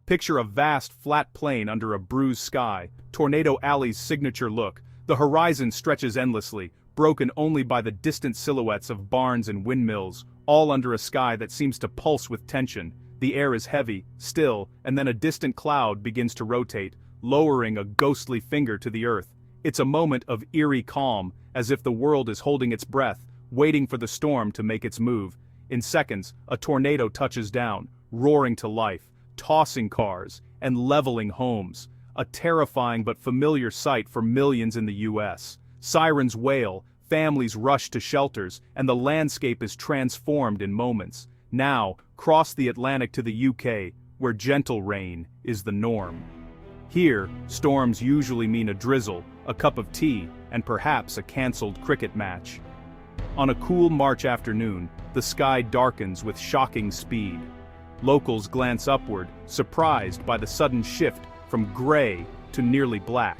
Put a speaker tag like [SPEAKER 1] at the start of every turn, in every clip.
[SPEAKER 1] Picture a vast, flat plain under a bruised sky, Tornado Alley's signature look. The horizon stretches endlessly, broken only by the distant silhouettes of barns and windmills, all under a sky that seems to pulse with tension. The air is heavy, still, and then a distant cloud begins to rotate, lowering a ghostly finger to the earth. It's a moment of eerie calm, as if the world is holding its breath, waiting for the storm to make its move. In seconds, a tornado touches down, roaring to life, tossing cars, and leveling homes. A terrifying but familiar sight for millions in the US. Sirens wail, families rush to shelters, and the landscape is transformed in moments. Now, cross the Atlantic to the UK, where gentle rain is the norm. Here, storms usually mean a drizzle, a cup of tea, and perhaps a cancelled cricket match. On a cool March afternoon, the sky darkens with shocking speed. Locals glance upward, surprised by the sudden shift from gray to nearly black.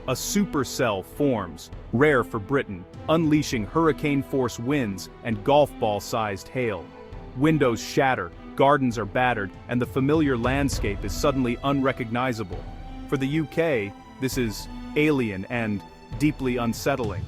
[SPEAKER 1] A supercell forms, rare for Britain, unleashing hurricane-force winds and golf ball-sized hail. Windows shatter, gardens are battered, and the familiar landscape is suddenly unrecognizable. For the UK, this is alien and deeply unsettling.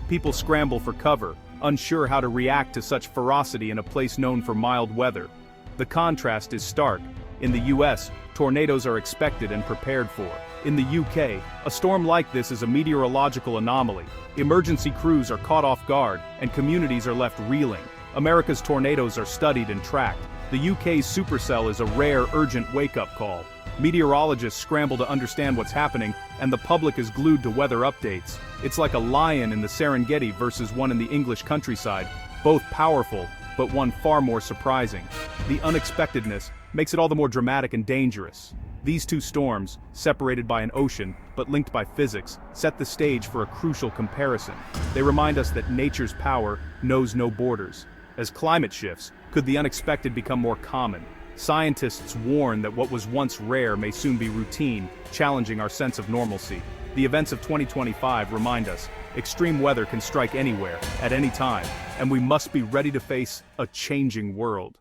[SPEAKER 1] People scramble for cover, unsure how to react to such ferocity in a place known for mild weather. The contrast is stark. In the US, tornadoes are expected and prepared for. In the UK, a storm like this is a meteorological anomaly. Emergency crews are caught off guard, and communities are left reeling. America's tornadoes are studied and tracked. The UK's supercell is a rare, urgent wake-up call. Meteorologists scramble to understand what's happening, and the public is glued to weather updates. It's like a lion in the Serengeti versus one in the English countryside, both powerful, but one far more surprising. The unexpectedness makes it all the more dramatic and dangerous. These two storms, separated by an ocean, but linked by physics, set the stage for a crucial comparison. They remind us that nature's power knows no borders. As climate shifts, could the unexpected become more common? Scientists warn that what was once rare may soon be routine, challenging our sense of normalcy. The events of 2025 remind us, extreme weather can strike anywhere, at any time, and we must be ready to face a changing world.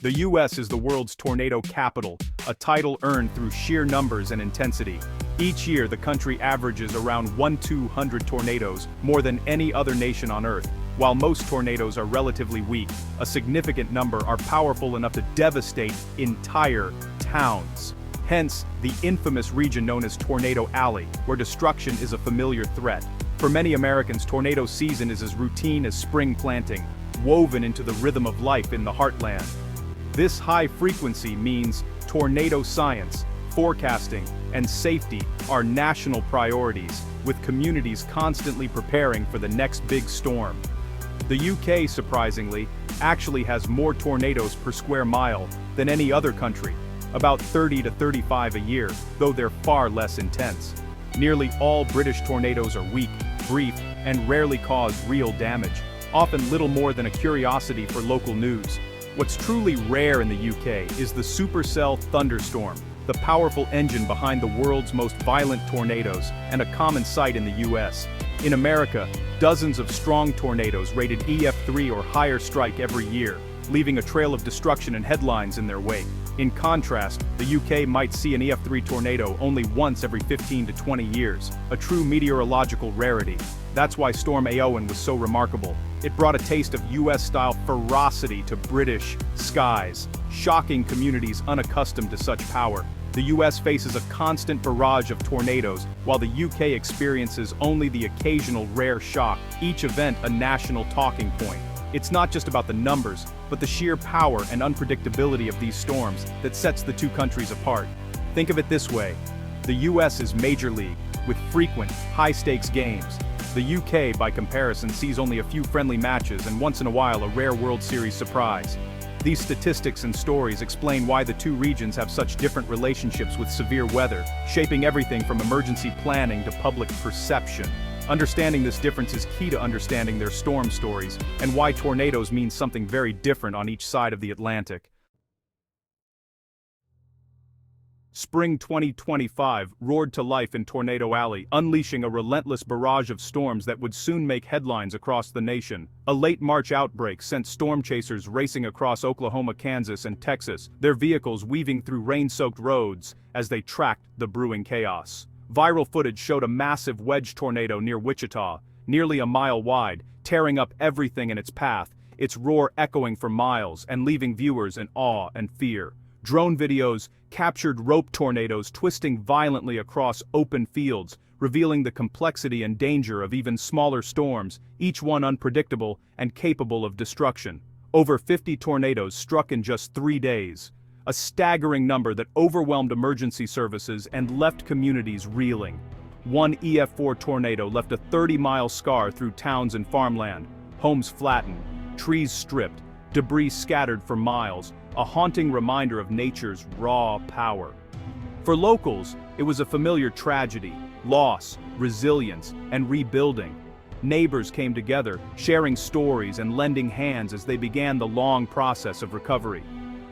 [SPEAKER 1] The US is the world's tornado capital, a title earned through sheer numbers and intensity. Each year, the country averages around 1-200 tornadoes, more than any other nation on Earth. While most tornadoes are relatively weak, a significant number are powerful enough to devastate entire towns. Hence, the infamous region known as Tornado Alley, where destruction is a familiar threat. For many Americans, tornado season is as routine as spring planting, woven into the rhythm of life in the heartland. This high frequency means tornado science, forecasting, and safety are national priorities, with communities constantly preparing for the next big storm. The UK, surprisingly, actually has more tornadoes per square mile than any other country, about 30 to 35 a year, though they're far less intense. Nearly all British tornadoes are weak, brief, and rarely cause real damage, often little more than a curiosity for local news. What's truly rare in the UK is the supercell thunderstorm, the powerful engine behind the world's most violent tornadoes, and a common sight in the US. In America, dozens of strong tornadoes rated EF3 or higher strike every year, leaving a trail of destruction and headlines in their wake. In contrast, the UK might see an EF3 tornado only once every 15 to 20 years, a true meteorological rarity. That's why Storm Eowyn was so remarkable. It brought a taste of US-style ferocity to British skies, shocking communities unaccustomed to such power. The US faces a constant barrage of tornadoes, while the UK experiences only the occasional rare shock, each event a national talking point. It's not just about the numbers, but the sheer power and unpredictability of these storms that sets the two countries apart. Think of it this way. The US is Major League, with frequent, high-stakes games. The UK, by comparison, sees only a few friendly matches and once in a while a rare World Series surprise. These statistics and stories explain why the two regions have such different relationships with severe weather, shaping everything from emergency planning to public perception. Understanding this difference is key to understanding their storm stories and why tornadoes mean something very different on each side of the Atlantic. Spring 2025 roared to life in Tornado Alley, unleashing a relentless barrage of storms that would soon make headlines across the nation. A late March outbreak sent storm chasers racing across Oklahoma, Kansas, and Texas, their vehicles weaving through rain-soaked roads as they tracked the brewing chaos. Viral footage showed a massive wedge tornado near Wichita, nearly a mile wide, tearing up everything in its path, its roar echoing for miles and leaving viewers in awe and fear. Drone videos captured rope tornadoes twisting violently across open fields, revealing the complexity and danger of even smaller storms, each one unpredictable and capable of destruction. Over 50 tornadoes struck in just 3 days, a staggering number that overwhelmed emergency services and left communities reeling. One EF4 tornado left a 30-mile scar through towns and farmland, homes flattened, trees stripped, debris scattered for miles, a haunting reminder of nature's raw power. For locals, it was a familiar tragedy, loss, resilience, and rebuilding. Neighbors came together, sharing stories and lending hands as they began the long process of recovery.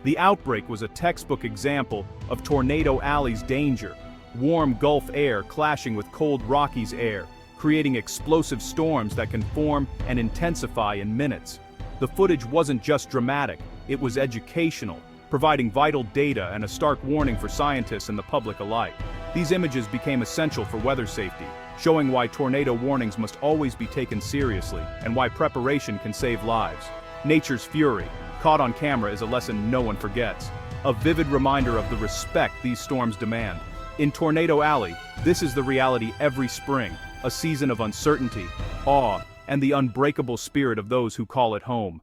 [SPEAKER 1] The outbreak was a textbook example of Tornado Alley's danger, warm Gulf air clashing with cold Rockies air, creating explosive storms that can form and intensify in minutes. The footage wasn't just dramatic, it was educational, providing vital data and a stark warning for scientists and the public alike. These images became essential for weather safety, showing why tornado warnings must always be taken seriously and why preparation can save lives. Nature's fury, caught on camera, is a lesson no one forgets, a vivid reminder of the respect these storms demand. In Tornado Alley, this is the reality every spring, a season of uncertainty, awe, and the unbreakable spirit of those who call it home.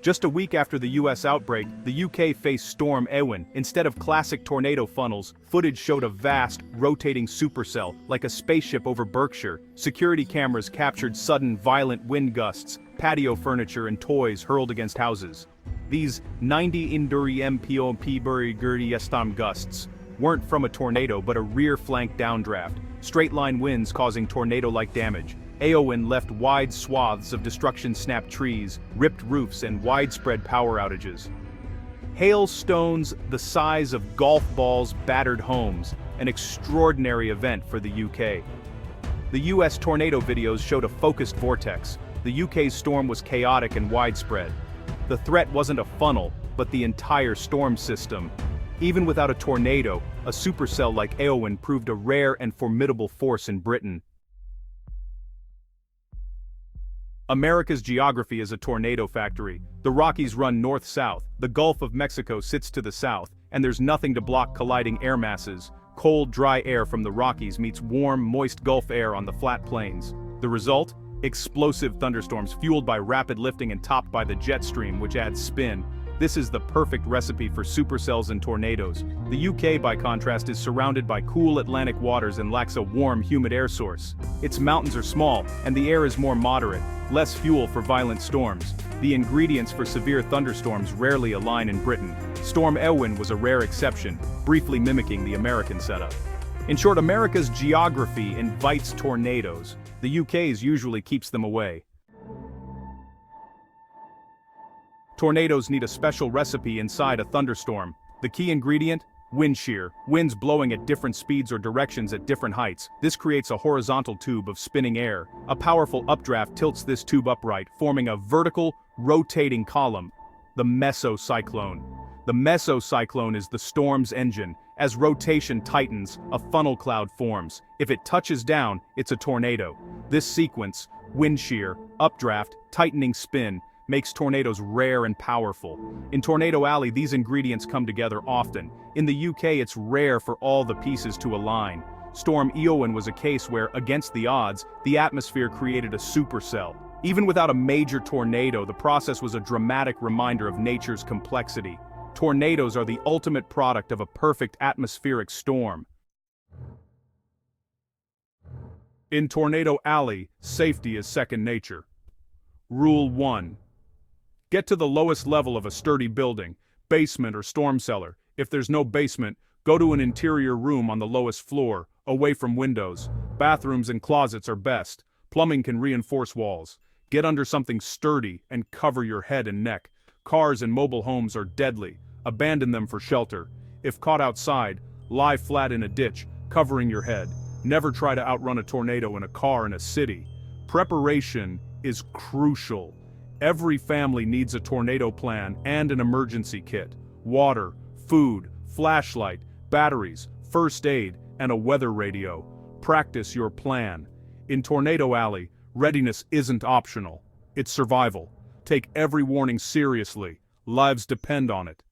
[SPEAKER 1] Just a week after the US outbreak, the UK faced Storm Eowyn. Instead of classic tornado funnels, footage showed a vast, rotating supercell, like a spaceship over Berkshire. Security cameras captured sudden, violent wind gusts, patio furniture and toys hurled against houses. These 90 Induri MPOP Burigurdi gusts weren't from a tornado but a rear flank downdraft, straight-line winds causing tornado-like damage. Eowyn left wide swaths of destruction-snapped trees, ripped roofs, and widespread power outages. Hailstones the size of golf balls battered homes, an extraordinary event for the UK. The US tornado videos showed a focused vortex. The UK's storm was chaotic and widespread. The threat wasn't a funnel, but the entire storm system. Even without a tornado, a supercell like Eowyn proved a rare and formidable force in Britain. America's geography is a tornado factory. The Rockies run north-south, the Gulf of Mexico sits to the south, and there's nothing to block colliding air masses. Cold, dry air from the Rockies meets warm, moist Gulf air on the flat plains. The result? Explosive thunderstorms fueled by rapid lifting and topped by the jet stream, which adds spin. This is the perfect recipe for supercells and tornadoes. The UK, by contrast, is surrounded by cool Atlantic waters and lacks a warm, humid air source. Its mountains are small, and the air is more moderate, less fuel for violent storms. The ingredients for severe thunderstorms rarely align in Britain. Storm Eowyn was a rare exception, briefly mimicking the American setup. In short, America's geography invites tornadoes. The UK's usually keeps them away. Tornadoes need a special recipe inside a thunderstorm. The key ingredient? Wind shear. Winds blowing at different speeds or directions at different heights. This creates a horizontal tube of spinning air. A powerful updraft tilts this tube upright, forming a vertical, rotating column. The mesocyclone. The mesocyclone is the storm's engine. As rotation tightens, a funnel cloud forms. If it touches down, it's a tornado. This sequence, wind shear, updraft, tightening spin, makes tornadoes rare and powerful. In Tornado Alley, these ingredients come together often. In the UK, it's rare for all the pieces to align. Storm Eowyn was a case where, against the odds, the atmosphere created a supercell. Even without a major tornado, the process was a dramatic reminder of nature's complexity. Tornadoes are the ultimate product of a perfect atmospheric storm. In Tornado Alley, safety is second nature. Rule 1. Get to the lowest level of a sturdy building, basement or storm cellar. If there's no basement, go to an interior room on the lowest floor, away from windows. Bathrooms and closets are best. Plumbing can reinforce walls. Get under something sturdy and cover your head and neck. Cars and mobile homes are deadly. abandon them for shelter. If caught outside, lie flat in a ditch, covering your head. Never try to outrun a tornado in a car in a city. Preparation is crucial. Every family needs a tornado plan and an emergency kit. Water, food, flashlight, batteries, first aid, and a weather radio. Practice your plan. In Tornado Alley, readiness isn't optional. It's survival. Take every warning seriously. Lives depend on it.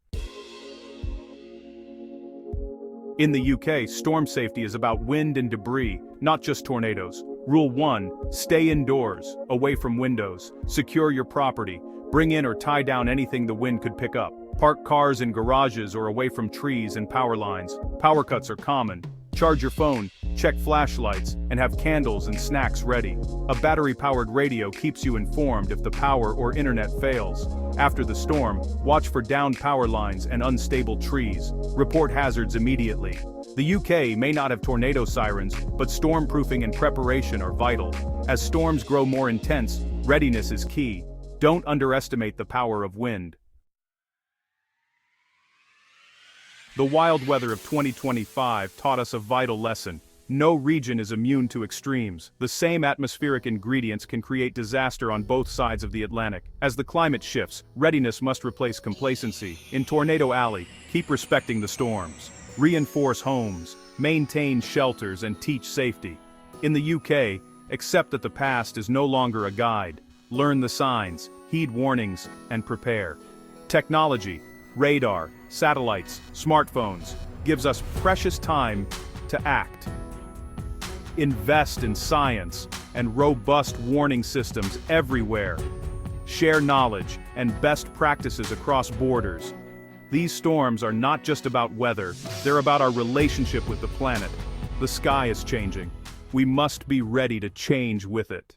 [SPEAKER 1] In the UK, storm safety is about wind and debris, not just tornadoes. Rule 1, stay indoors, away from windows. Secure your property. Bring in or tie down anything the wind could pick up. Park cars in garages or away from trees and power lines. Power cuts are common. Charge your phone, check flashlights, and have candles and snacks ready. A battery-powered radio keeps you informed if the power or internet fails. After the storm, watch for downed power lines and unstable trees. Report hazards immediately. The UK may not have tornado sirens, but storm-proofing and preparation are vital. As storms grow more intense, readiness is key. Don't underestimate the power of wind. The wild weather of 2025 taught us a vital lesson. No region is immune to extremes. The same atmospheric ingredients can create disaster on both sides of the Atlantic. As the climate shifts, readiness must replace complacency. In Tornado Alley, keep respecting the storms. Reinforce homes, maintain shelters, and teach safety. In the UK, accept that the past is no longer a guide. Learn the signs, heed warnings, and prepare. Technology, radar, satellites, smartphones, gives us precious time to act. Invest in science and robust warning systems everywhere. Share knowledge and best practices across borders. These storms are not just about weather, they're about our relationship with the planet. The sky is changing. We must be ready to change with it.